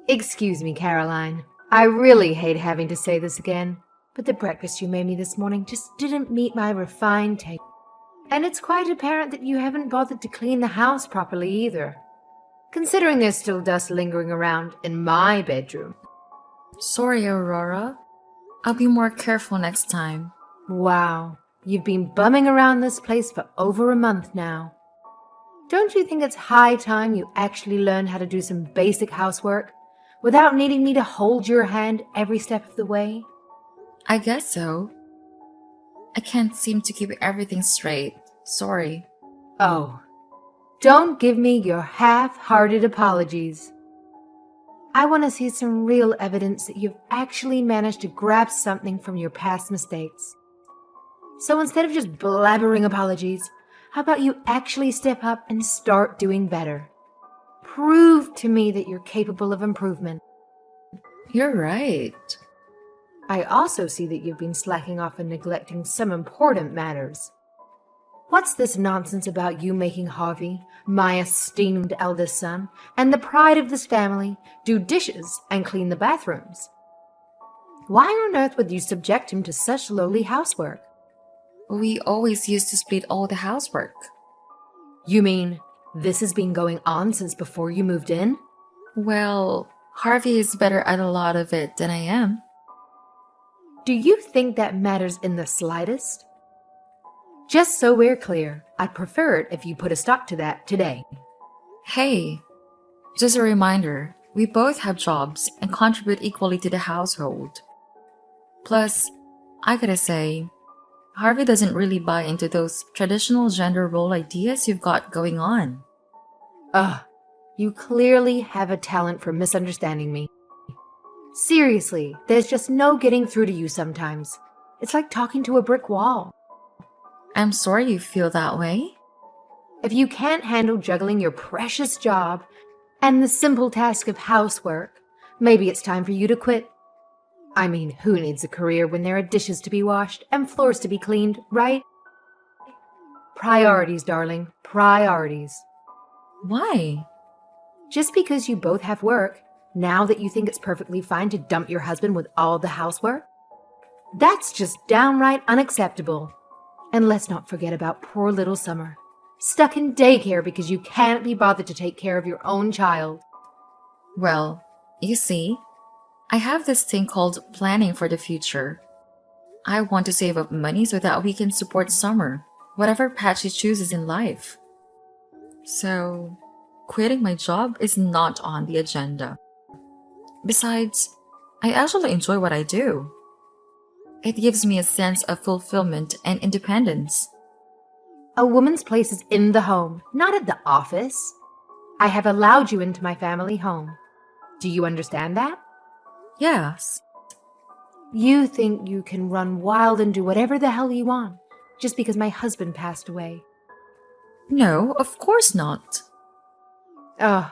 Excuse me, Caroline. I really hate having to say this again, but the breakfast you made me this morning just didn't meet my refined taste. And it's quite apparent that you haven't bothered to clean the house properly either, considering there's still dust lingering around in my bedroom. Sorry, Aurora. I'll be more careful next time. Wow, you've been bumming around this place for over a month now. Don't you think it's high time you actually learn how to do some basic housework without needing me to hold your hand every step of the way? I guess so. I can't seem to keep everything straight. Sorry. Oh, don't give me your half-hearted apologies. I want to see some real evidence that you've actually managed to grab something from your past mistakes. So instead of just blabbering apologies, how about you actually step up and start doing better? Prove to me that you're capable of improvement. You're right. I also see that you've been slacking off and neglecting some important matters. What's this nonsense about you making Harvey, my esteemed eldest son, and the pride of this family, do dishes and clean the bathrooms? Why on earth would you subject him to such lowly housework? We always used to split all the housework. You mean this has been going on since before you moved in? Well, Harvey is better at a lot of it than I am. Do you think that matters in the slightest? Just so we're clear, I'd prefer it if you put a stop to that today. Hey, just a reminder, we both have jobs and contribute equally to the household. Plus, I gotta say, Harvey doesn't really buy into those traditional gender role ideas you've got going on. Ugh, you clearly have a talent for misunderstanding me. Seriously, there's just no getting through to you sometimes. It's like talking to a brick wall. I'm sorry you feel that way. If you can't handle juggling your precious job and the simple task of housework, maybe it's time for you to quit. I mean, who needs a career when there are dishes to be washed and floors to be cleaned, right? Priorities, darling. Priorities. Why? Just because you both have work, now that you think it's perfectly fine to dump your husband with all the housework? That's just downright unacceptable. And let's not forget about poor little Summer, stuck in daycare because you can't be bothered to take care of your own child. Well, you see, I have this thing called planning for the future. I want to save up money so that we can support Summer, whatever path she chooses in life. So, quitting my job is not on the agenda. Besides, I actually enjoy what I do. It gives me a sense of fulfillment and independence. A woman's place is in the home, not at the office. I have allowed you into my family home. Do you understand that? Yes. You think you can run wild and do whatever the hell you want just because my husband passed away. No, of course not. Ugh,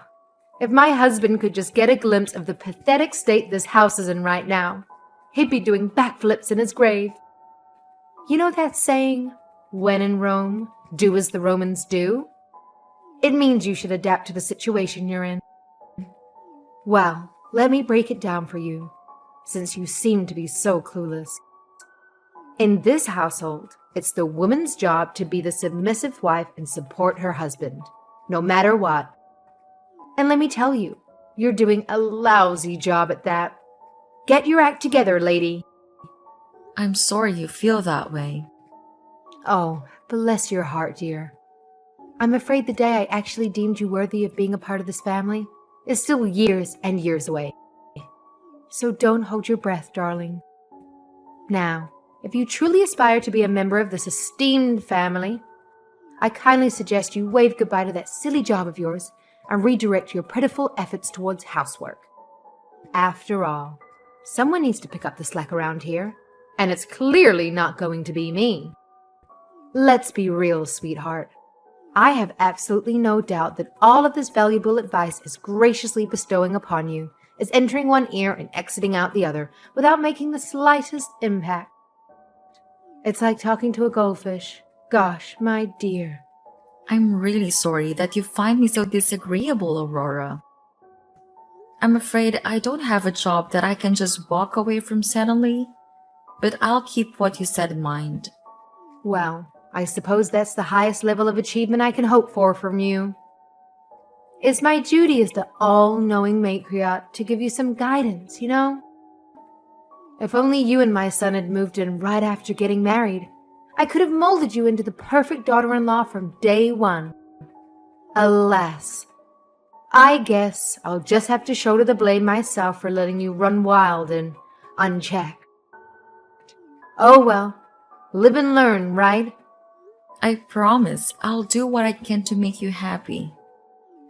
if my husband could just get a glimpse of the pathetic state this house is in right now, he'd be doing backflips in his grave. You know that saying, when in Rome, do as the Romans do? It means you should adapt to the situation you're in. Well, let me break it down for you, since you seem to be so clueless. In this household, it's the woman's job to be the submissive wife and support her husband, no matter what. And let me tell you, you're doing a lousy job at that. Get your act together, lady. I'm sorry you feel that way. Oh, bless your heart, dear. I'm afraid the day I actually deemed you worthy of being a part of this family is still years and years away. So don't hold your breath, darling. Now, if you truly aspire to be a member of this esteemed family, I kindly suggest you wave goodbye to that silly job of yours and redirect your pitiful efforts towards housework. After all, someone needs to pick up the slack around here, and it's clearly not going to be me. Let's be real, sweetheart. I have absolutely no doubt that all of this valuable advice is graciously bestowing upon you is entering one ear and exiting out the other without making the slightest impact. It's like talking to a goldfish. Gosh, my dear. I'm really sorry that you find me so disagreeable, Aurora. I'm afraid I don't have a job that I can just walk away from suddenly, but I'll keep what you said in mind. Well, I suppose that's the highest level of achievement I can hope for from you. It's my duty as the all-knowing matriarch to give you some guidance, you know? If only you and my son had moved in right after getting married, I could have molded you into the perfect daughter-in-law from day one. Alas, I guess I'll just have to shoulder the blame myself for letting you run wild and unchecked. Oh well, live and learn, right? I promise I'll do what I can to make you happy.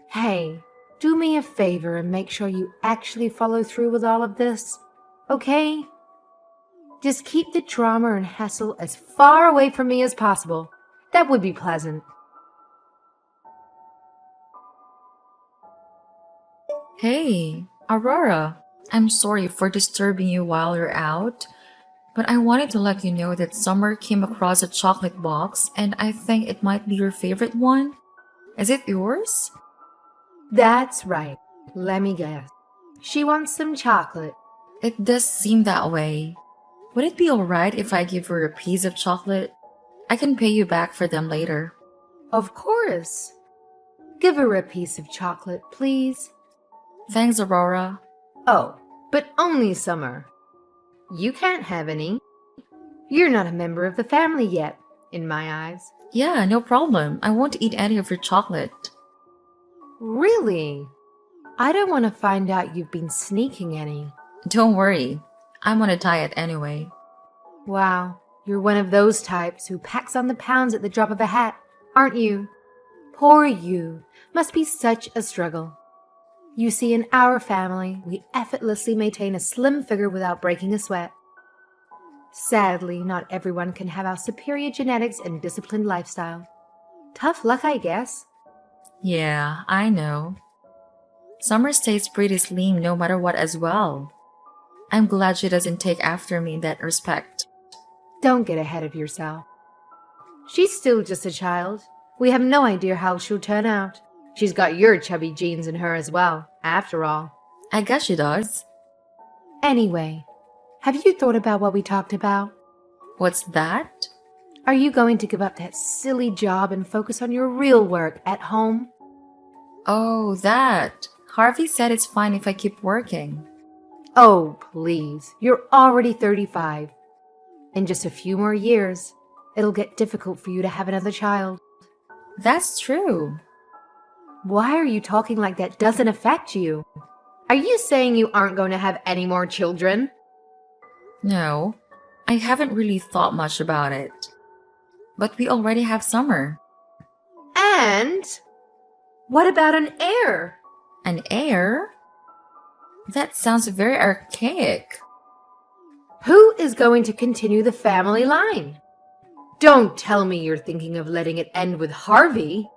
Hey, do me a favor and make sure you actually follow through with all of this, okay? Just keep the drama and hassle as far away from me as possible. That would be pleasant. Hey, Aurora, I'm sorry for disturbing you while you're out, but I wanted to let you know that Summer came across a chocolate box and I think it might be your favorite one. Is it yours? That's right. Let me guess. She wants some chocolate. It does seem that way. Would it be alright if I give her a piece of chocolate? I can pay you back for them later. Of course. Give her a piece of chocolate, please. Thanks, Aurora. Oh, but only Summer. You can't have any. You're not a member of the family yet, in my eyes. Yeah, no problem. I won't eat any of your chocolate. Really? I don't want to find out you've been sneaking any. Don't worry. I'm on a diet anyway. Wow, you're one of those types who packs on the pounds at the drop of a hat, aren't you? Poor you. Must be such a struggle. You see, in our family, we effortlessly maintain a slim figure without breaking a sweat. Sadly, not everyone can have our superior genetics and disciplined lifestyle. Tough luck, I guess. Yeah, I know. Summer stays pretty slim no matter what as well. I'm glad she doesn't take after me in that respect. Don't get ahead of yourself. She's still just a child. We have no idea how she'll turn out. She's got your chubby genes in her as well, after all. I guess she does. Anyway, have you thought about what we talked about? What's that? Are you going to give up that silly job and focus on your real work at home? Oh, that. Harvey said it's fine if I keep working. Oh, please. You're already 35. In just a few more years, it'll get difficult for you to have another child. That's true. Why are you talking like that doesn't affect you? Are you saying you aren't going to have any more children? No, I haven't really thought much about it. But we already have Summer. And what about an heir? An heir? That sounds very archaic. Who is going to continue the family line? Don't tell me you're thinking of letting it end with Harvey.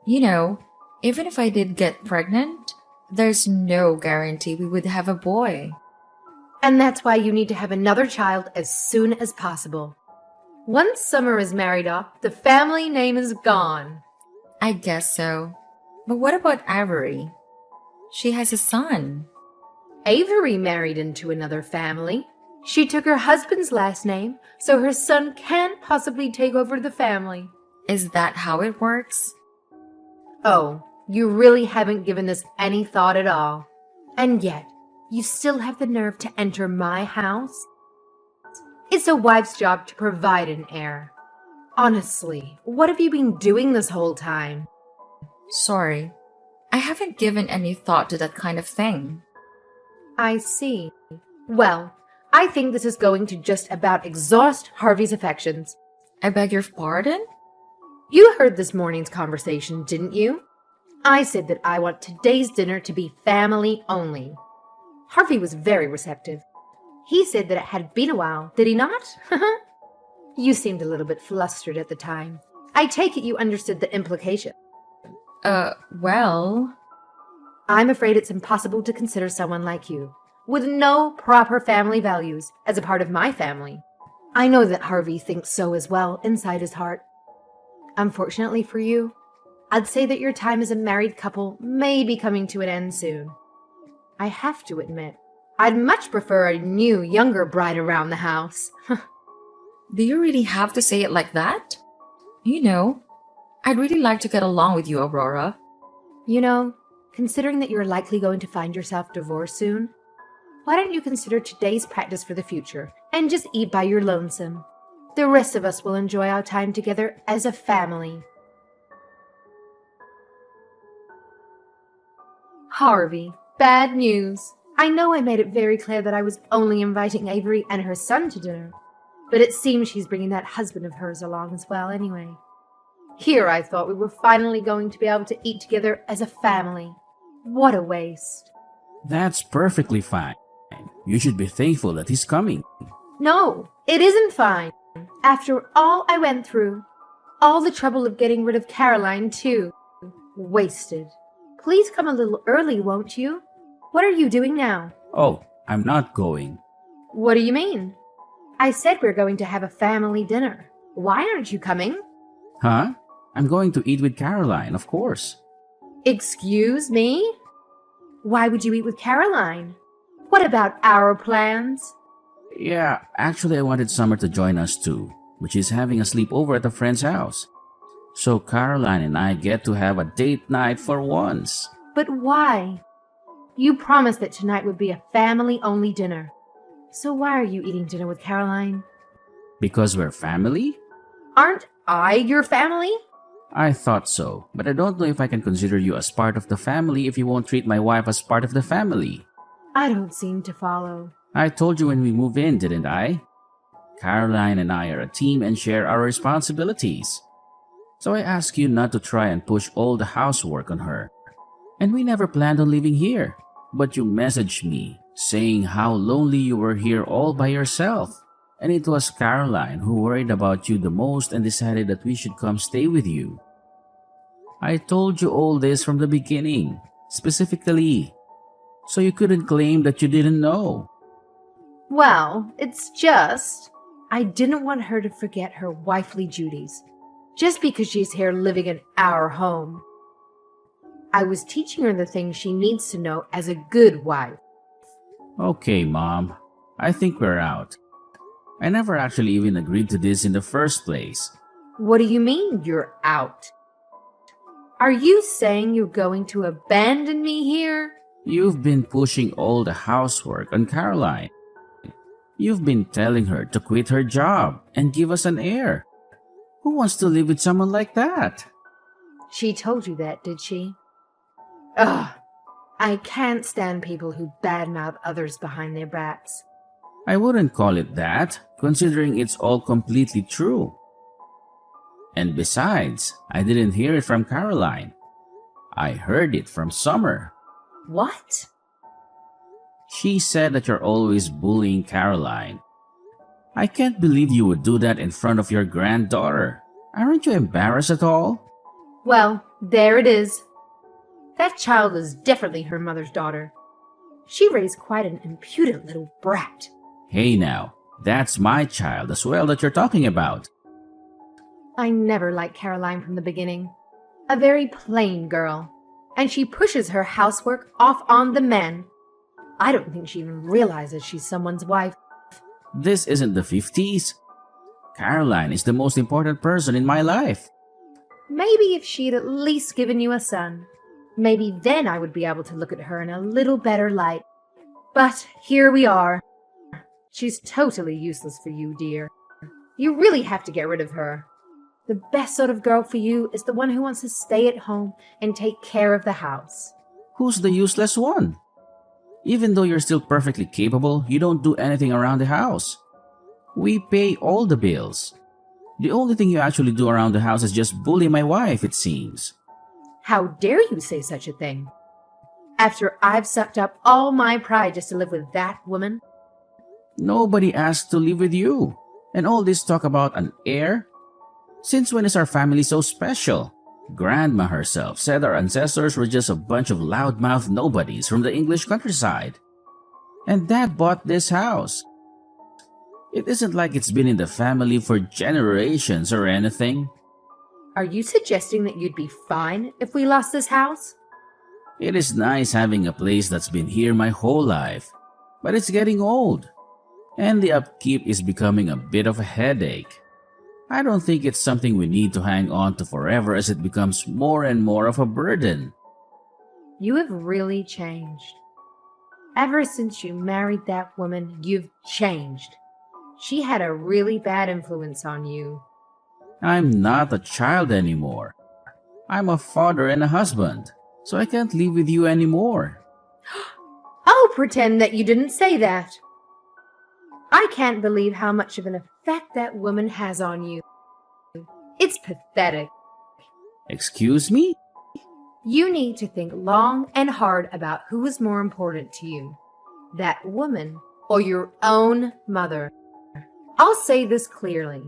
You know, even if I did get pregnant, there's no guarantee we would have a boy. And that's why you need to have another child as soon as possible. Once Summer is married off, the family name is gone. I guess so. But what about Avery? She has a son. Avery married into another family. She took her husband's last name, so her son can't possibly take over the family. Is that how it works? Oh, you really haven't given this any thought at all. And yet, you still have the nerve to enter my house? It's a wife's job to provide an heir. Honestly, what have you been doing this whole time? Sorry. I haven't given any thought to that kind of thing. I see. Well, I think this is going to just about exhaust Harvey's affections. I beg your pardon? You heard this morning's conversation, didn't you? I said that I want today's dinner to be family only. Harvey was very receptive. He said that it had been a while, did he not? You seemed a little bit flustered at the time. I take it you understood the implication. Well... I'm afraid it's impossible to consider someone like you, with no proper family values, as a part of my family. I know that Harvey thinks so as well, inside his heart. Unfortunately for you, I'd say that your time as a married couple may be coming to an end soon. I have to admit, I'd much prefer a new, younger bride around the house. Do you really have to say it like that? You know, I'd really like to get along with you, Aurora. You know, considering that you're likely going to find yourself divorced soon, why don't you consider today's practice for the future and just eat by your lonesome? The rest of us will enjoy our time together as a family. Harvey, bad news. I know I made it very clear that I was only inviting Avery and her son to dinner, but it seems she's bringing that husband of hers along as well anyway. Here I thought we were finally going to be able to eat together as a family. What a waste. That's perfectly fine. You should be thankful that he's coming. No, it isn't fine. After all I went through, all the trouble of getting rid of Caroline, too. Wasted. Please come a little early, won't you? What are you doing now? Oh, I'm not going. What do you mean? I said we're going to have a family dinner. Why aren't you coming? Huh? I'm going to eat with Caroline, of course. Excuse me? Why would you eat with Caroline? What about our plans? Yeah, actually I wanted Summer to join us too, but she's having a sleepover at a friend's house. So Caroline and I get to have a date night for once. But why? You promised that tonight would be a family-only dinner. So why are you eating dinner with Caroline? Because we're family? Aren't I your family? I thought so, but I don't know if I can consider you as part of the family if you won't treat my wife as part of the family. I don't seem to follow. I told you when we move in, didn't I? Caroline and I are a team and share our responsibilities. So I ask you not to try and push all the housework on her. And we never planned on living here, but you messaged me saying how lonely you were here all by yourself. And it was Caroline who worried about you the most and decided that we should come stay with you. I told you all this from the beginning, specifically, so you couldn't claim that you didn't know. Well, it's just, I didn't want her to forget her wifely duties, just because she's here living in our home. I was teaching her the things she needs to know as a good wife. Okay, Mom. I think we're out. I never actually even agreed to this in the first place. What do you mean you're out? Are you saying you're going to abandon me here? You've been pushing all the housework on Caroline. You've been telling her to quit her job and give us an heir. Who wants to live with someone like that? She told you that, did she? Ugh, I can't stand people who badmouth others behind their backs. I wouldn't call it that, considering it's all completely true. And besides, I didn't hear it from Caroline. I heard it from Summer. What? She said that you're always bullying Caroline. I can't believe you would do that in front of your granddaughter. Aren't you embarrassed at all? Well, there it is. That child is definitely her mother's daughter. She raised quite an impudent little brat. Hey now, that's my child as well that you're talking about. I never liked Caroline from the beginning. A very plain girl. And she pushes her housework off on the men. I don't think she even realizes she's someone's wife. This isn't the 50s. Caroline is the most important person in my life. Maybe if she'd at least given you a son, maybe then I would be able to look at her in a little better light. But here we are. She's totally useless for you, dear. You really have to get rid of her. The best sort of girl for you is the one who wants to stay at home and take care of the house. Who's the useless one? Even though you're still perfectly capable, you don't do anything around the house. We pay all the bills. The only thing you actually do around the house is just bully my wife, it seems. How dare you say such a thing? After I've sucked up all my pride just to live with that woman? Nobody asked to live with you. And all this talk about an heir? Since when is our family so special? Grandma herself said our ancestors were just a bunch of loudmouth nobodies from the English countryside. And Dad bought this house. It isn't like it's been in the family for generations or anything. Are you suggesting that you'd be fine if we lost this house? It is nice having a place that's been here my whole life, but it's getting old, and the upkeep is becoming a bit of a headache. I don't think it's something we need to hang on to forever as it becomes more and more of a burden. You have really changed. Ever since you married that woman, you've changed. She had a really bad influence on you. I'm not a child anymore. I'm a father and a husband, so I can't live with you anymore. I'll pretend that you didn't say that. I can't believe how much of an effect that woman has on you. It's pathetic. Excuse me? You need to think long and hard about who is more important to you, that woman or your own mother. I'll say this clearly.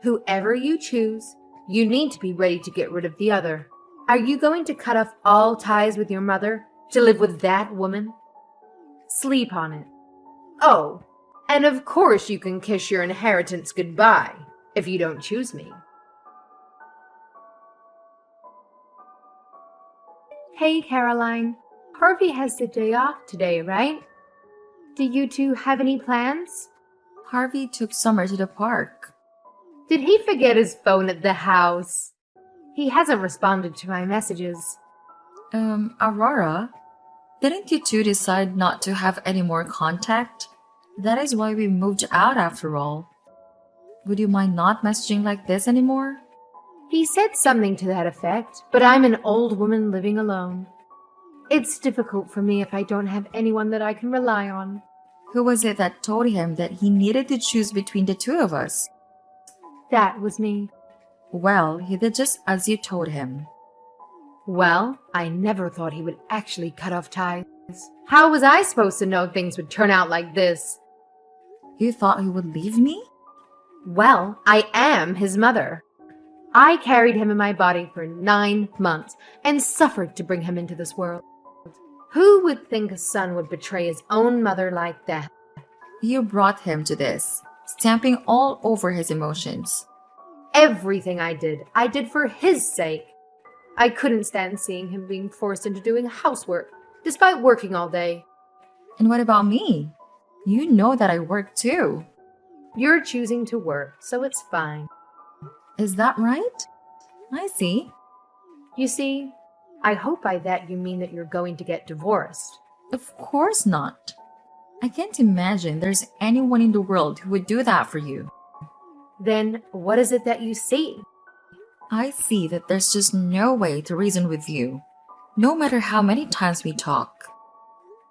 Whoever you choose, you need to be ready to get rid of the other. Are you going to cut off all ties with your mother to live with that woman? Sleep on it. Oh, and of course you can kiss your inheritance goodbye if you don't choose me. Hey, Caroline. Harvey has the day off today, right? Do you two have any plans? Harvey took Summer to the park. Did he forget his phone at the house? He hasn't responded to my messages. Aurora, didn't you two decide not to have any more contact? That is why we moved out after all. Would you mind not messaging like this anymore? He said something to that effect, but I'm an old woman living alone. It's difficult for me if I don't have anyone that I can rely on. Who was it that told him that he needed to choose between the two of us? That was me. Well, he did just as you told him. Well, I never thought he would actually cut off ties. How was I supposed to know things would turn out like this? You thought he would leave me? Well, I am his mother. I carried him in my body for 9 months and suffered to bring him into this world. Who would think a son would betray his own mother like that? You brought him to this, stamping all over his emotions. Everything I did for his sake. I couldn't stand seeing him being forced into doing housework, despite working all day. And what about me? You know that I work too. You're choosing to work, so it's fine. Is that right? I see. You see, I hope by that you mean that you're going to get divorced. Of course not. I can't imagine there's anyone in the world who would do that for you. Then what is it that you see? I see that there's just no way to reason with you, no matter how many times we talk.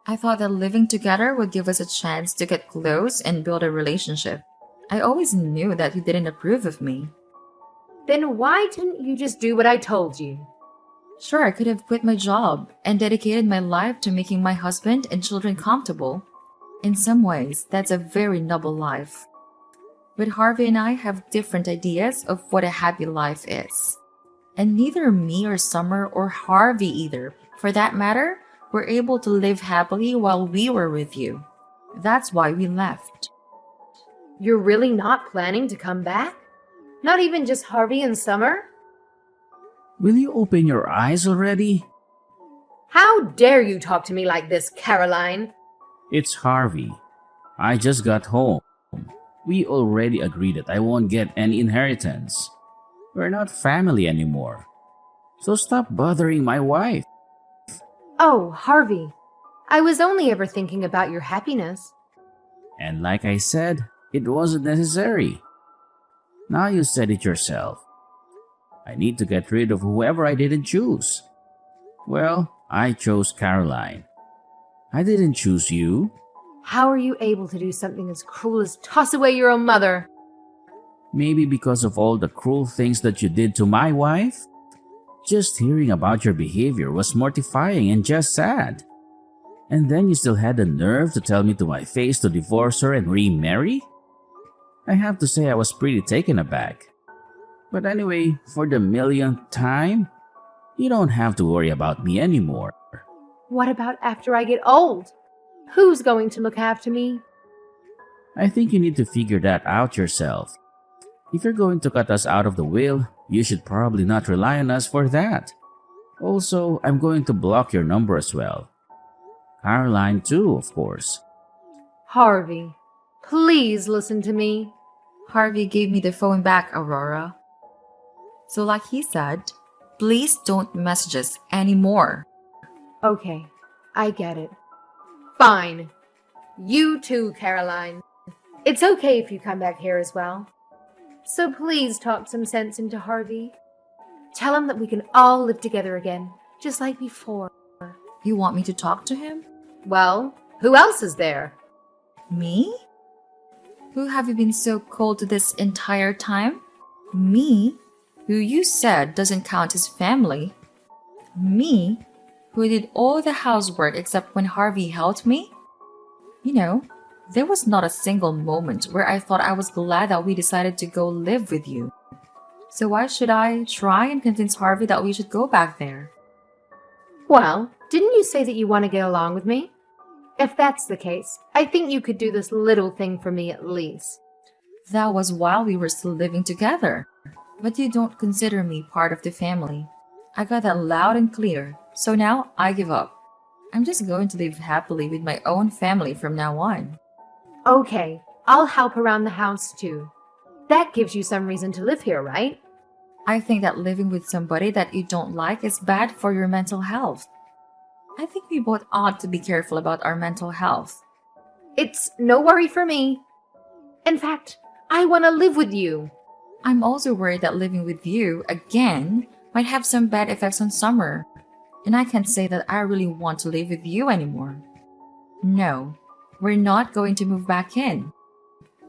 I thought that living together would give us a chance to get close and build a relationship. I always knew that you didn't approve of me. Then why didn't you just do what I told you? Sure, I could have quit my job and dedicated my life to making my husband and children comfortable. In some ways, that's a very noble life. But Harvey and I have different ideas of what a happy life is. And neither me or Summer or Harvey either, for that matter, were able to live happily while we were with you. That's why we left. You're really not planning to come back? Not even just Harvey and Summer? Will you open your eyes already? How dare you talk to me like this, Caroline? It's Harvey. I just got home. We already agreed that I won't get any inheritance. We're not family anymore. So stop bothering my wife. Oh, Harvey, I was only ever thinking about your happiness. And like I said, it wasn't necessary. Now you said it yourself. I need to get rid of whoever I didn't choose. Well, I chose Caroline. I didn't choose you. How are you able to do something as cruel as toss away your own mother? Maybe because of all the cruel things that you did to my wife? Just hearing about your behavior was mortifying and just sad. And then you still had the nerve to tell me to my face to divorce her and remarry? I have to say I was pretty taken aback. But anyway, for the millionth time, you don't have to worry about me anymore. What about after I get old? Who's going to look after me? I think you need to figure that out yourself. If you're going to cut us out of the will, you should probably not rely on us for that. Also, I'm going to block your number as well. Caroline, too, of course. Harvey, please listen to me. Harvey gave me the phone back, Aurora. So, like he said, please don't message us anymore. Okay, I get it. Fine. You too, Caroline. It's okay if you come back here as well. So please talk some sense into Harvey. Tell him that we can all live together again, just like before. You want me to talk to him? Well, who else is there? Me? Who have you been so cold to this entire time? Me, who you said doesn't count as family. Me, who did all the housework except when Harvey helped me. You know, there was not a single moment where I thought I was glad that we decided to go live with you. So why should I try and convince Harvey that we should go back there? Well, didn't you say that you want to get along with me? If that's the case, I think you could do this little thing for me at least. That was while we were still living together. But you don't consider me part of the family. I got that loud and clear, so now I give up. I'm just going to live happily with my own family from now on. Okay, I'll help around the house too. That gives you some reason to live here, right? I think that living with somebody that you don't like is bad for your mental health. I think we both ought to be careful about our mental health. It's no worry for me. In fact, I want to live with you. I'm also worried that living with you, again, might have some bad effects on Summer. And I can't say that I really want to live with you anymore. No, we're not going to move back in.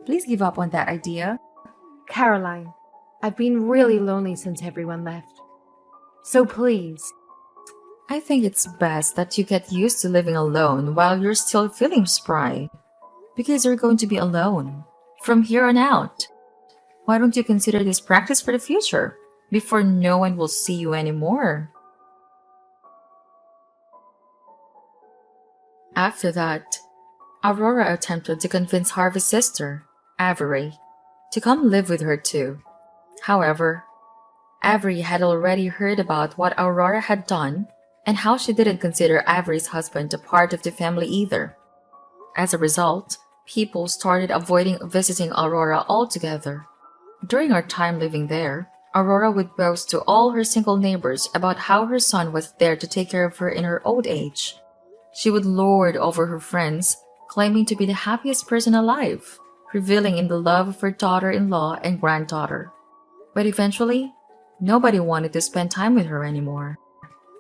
Please give up on that idea. Caroline, I've been really lonely since everyone left. So please. I think it's best that you get used to living alone while you're still feeling spry. Because you're going to be alone from here on out. Why don't you consider this practice for the future before no one will see you anymore? After that, Aurora attempted to convince Harvey's sister, Avery, to come live with her too. However, Avery had already heard about what Aurora had done and how she didn't consider Avery's husband a part of the family either. As a result, people started avoiding visiting Aurora altogether. During our time living there, Aurora would boast to all her single neighbors about how her son was there to take care of her in her old age. She would lord over her friends, claiming to be the happiest person alive, reveling in the love of her daughter-in-law and granddaughter. But eventually, nobody wanted to spend time with her anymore.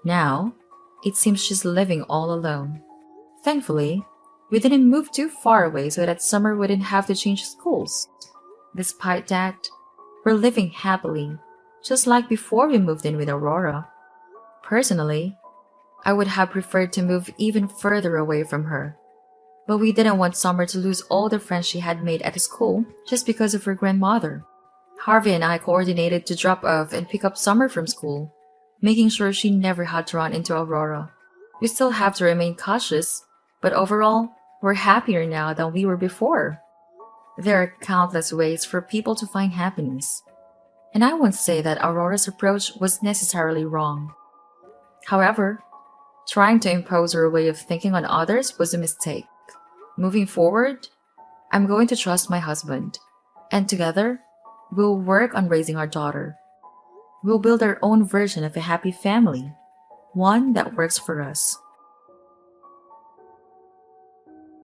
Now, it seems she's living all alone. Thankfully, we didn't move too far away so that Summer wouldn't have to change schools. Despite that, we're living happily, just like before we moved in with Aurora. Personally, I would have preferred to move even further away from her. But we didn't want Summer to lose all the friends she had made at the school just because of her grandmother. Harvey and I coordinated to drop off and pick up Summer from school, making sure she never had to run into Aurora. We still have to remain cautious, but overall, we're happier now than we were before. There are countless ways for people to find happiness, and I won't say that Aurora's approach was necessarily wrong. However, trying to impose her way of thinking on others was a mistake. Moving forward, I'm going to trust my husband, and together, we'll work on raising our daughter. We'll build our own version of a happy family, one that works for us.